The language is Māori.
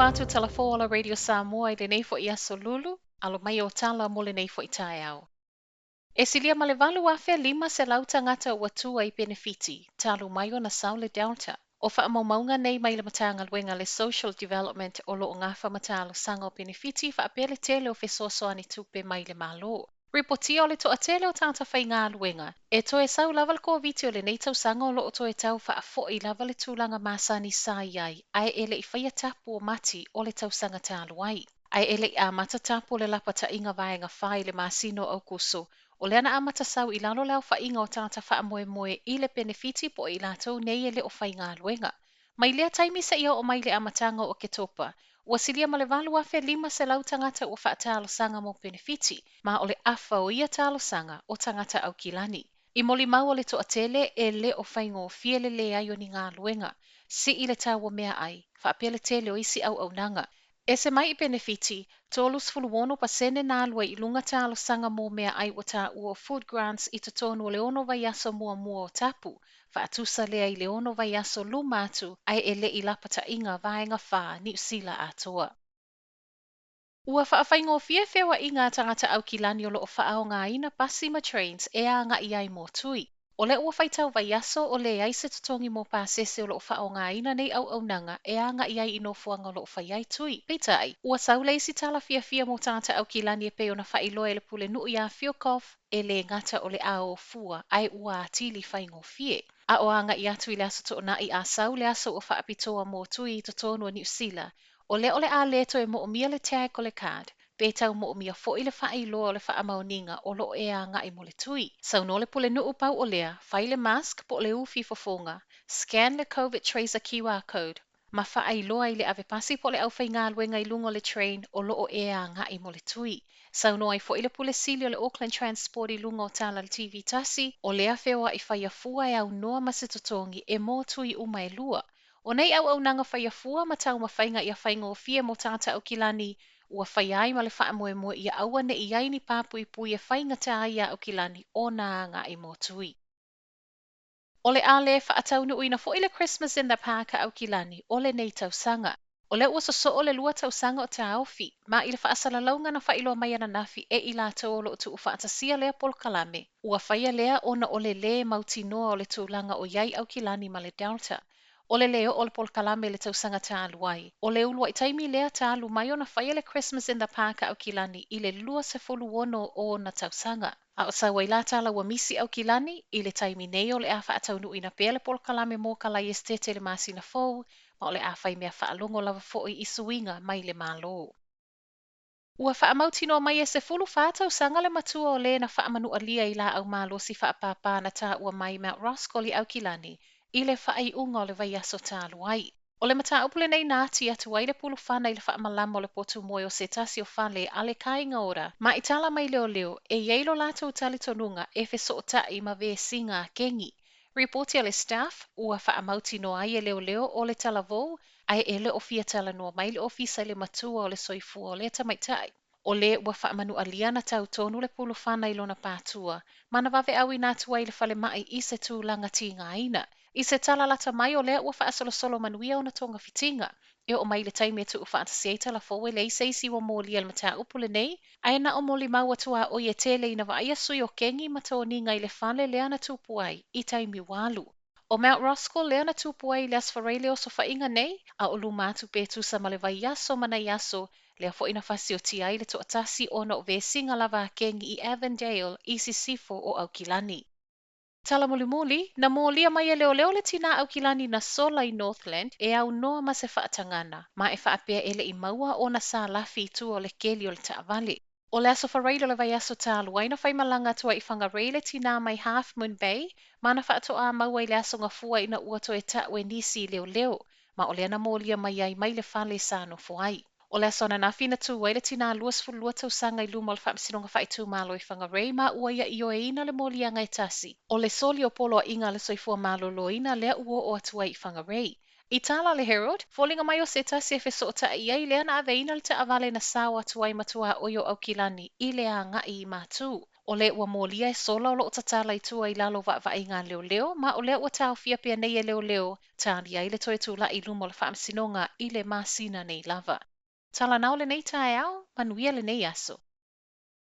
mātou talafoa Radio Samoa I lenei fo'i aso lulu, alo mai o tala mo lenei fo'i tae au. E Silia ma le walu afe 5 se lau tangata ua tua I penefiti, talu mai o na Saule Delta. O whaamaumaunga nei mai le matanga luenga le social development o loo ngafa matalo sanga o penefiti whaapele tele o fesoasoani tupe mai le malo. Ripotia o le toa tele o tangata whai ngā luenga. E toe sau lava le koviti o le nei tausanga o loo toe tau whaafoi lava le tūlanga masani sai ai, ai ele I whaia tapu o mati o le tausanga talu ai. Ai ele I a mata tapu o le lapata inga vaenga whai le masino au kuso, o le ana amata sau I lalo leo whainga o tangata whaamoe moe I le penefiti po I latou nei ele o whai ngā luenga. Mai lea taimi sa ia o mai le amatanga o ke topa, ua silia ma le walu afe 5 se lau tangata ua whaatalo sanga mo penefiti, ma o le afa o ia talo sanga o tangata Aukilani. I moli mau o le toa tele e le o Faaigofie le Leai o ni ngā luenga, si I le tawa mea ai, whaapele tele o isi au nanga. E se mai I penefiti, tolus fuluono pasene nā lua I lunga talo sanga mo mea ai o ta ua food grants I totonu o leono vai aso mua o tapu, whaatusa lea I leono vai aso lumatu ai e le I lapata inga vaenga wha ni usila atoa. Ua Faafaigofie feoaiga tagata Aukilani o loo faaogāina pasi ma trains e a nga'i ai mo tui. O le ua whaitau vai aso o Leai se totongi mo pasese o loo faaogāina nei auaunanga e a nga'i ai ino fuanga o loo whai ai tui. Peitai, ua saule isi tala fia mo tagata Aukilani e pe ona whailoa e le pule nui a feoaiga e le ngata o le ao fua ai ua atili Faaigofie. A o anga I atu I le aso to'onai a sau le aso o whaapitoa mo tui I totonu o New Zealand. O le a leto e mo'omia le tag o le card, pe tau mo'omia fo'i le whaailoa o le whaamauninga o lo e a ngai mo le tui. Sau no le pule nuu pau o lea, whai le mask po le ufi fofonga, scan le COVID tracer QR code, ma whaailoa I le ave pasi po le au whai ngā luenga I lungo le train o lo e a ngai mo le tui. Sau no ai fo'i le pule Silia o le Auckland Transport I lungo o tala le TV tasi, o lea feoa I whaiafua e au noa masitotongi e mo tui uma e lua. O nei au nanga whaiafua ma tau mawhainga I a Faaigofie mo tangata Aukilani, ua whai ai ma le whaamoe I a aua ne I ai ni pāpui pui e whainga ta ai a Aukilani o nā ngā I mo tui. O le a le whaatau nu uina fo'i le Christmas in the Park a Aukilani o le nei tausanga. O le ua so o le lua tausanga o ta awhi, ma I le whaasala launga na whailoa mai ana nafi e I lātou o lo tu whaatasia lea polkalame, ua whaia lea ona o le le mautinoa o le tūlanga o iai Aukilani ma le Delta. O le leo o le polkalame le tausanga tālu ai. O le ulua I taimi lea tālu mai o na whaia le Christmas in the Park a Aukilani I le lua se fuluono o na tausanga. A o sa wai la tala wa misi Aukilani I le taimi nei o le a whaatau nu ina pēle polkalame mō kalai estete le masina fōu, ma o le a whai mea whaalongo lava fo'i I suinga mai le mālo. Ua whaamautino mai e se fulu whātau sanga le matua o le na faamanualia I la au mālo si whaapapa na tā ua mai Mt Roskill I Aukilani, I le whaaiunga o le vai aso tālu ai. O le mata upule nei nāti atu ai le pulu whana I le whaamalama o le potu moe o se tasi o whale a le kāinga ora, ma I tala mai leoleo e ieilo lātou tali tonunga e fe so tai ma ve singa kengi. Reporti a le staff, ua whaamautino ai e leoleo o le talavou, ai e le ofia tala noa mai le ofisa le matua o le soifua o le tamaitai. O le ua faamanualia na tau tonu le pulu whana I lona pātua, mana vave au I nātua I le whale mai I se tūlanga tinga aina. I se tala lata mai o lea ua whaasolosolo manuia o na tonga fitinga. E o mai le taimi e tu whaatasiei tala fowe le seisi wa Molia le mata upule nei, ai na o moli mau atua o ye tele ina vaia sui o kengi matoni ngai le whale lea na tupu ai I taimi walu. O Mt Roskill lea na tupu ai le asfarele o sofa inga nei, a o lumatu petu sa male vai yaso mana yaso, lea fo ina fasi o ti ai le toatasi o na o vesinga lava kengi I Avondale, I sisifo o Aukilani. Tala muli, na Molia mai e leoleo le tina Aukilani na sola I Northland e au noa ma se whaatangana, ma e whaapea ele I maua o na sa lafi tu o le keli o le taavale. O le aso whareido le vai aso tālu aina whai malanga tua I whangarei le tina mai Half Moon Bay, ma na whaato a maua I le aso ngafua ina ua to e tawe nisi leoleo, ma o le ana Molia mai ai mai le whale sa no fuai. O le aso na nawhina tu wai le tina luas fulua tausanga I luma o le whaamisinonga whaitu malo I whangarei ma ua ia I o e ina le Molia ngai tasi. O le soli o polo a inga le soifua malo lo ina lea ua o atua I whangarei. I tala le Herald, fōlinga mai o se tasi e feso o ta I ai lea na aveina le taavale na sawa atu ai matua oio Aukilani I le a ngai I mātū. O le ua Molia e sola o loo tatala i tua I lalo vaavainga leoleo, ma o le ua taufia pia nei e leoleo, tali ai le toe tula I lumo le whaasinonga I le masina nei lava. Tala nao le nei tae au, manuia le nei aso.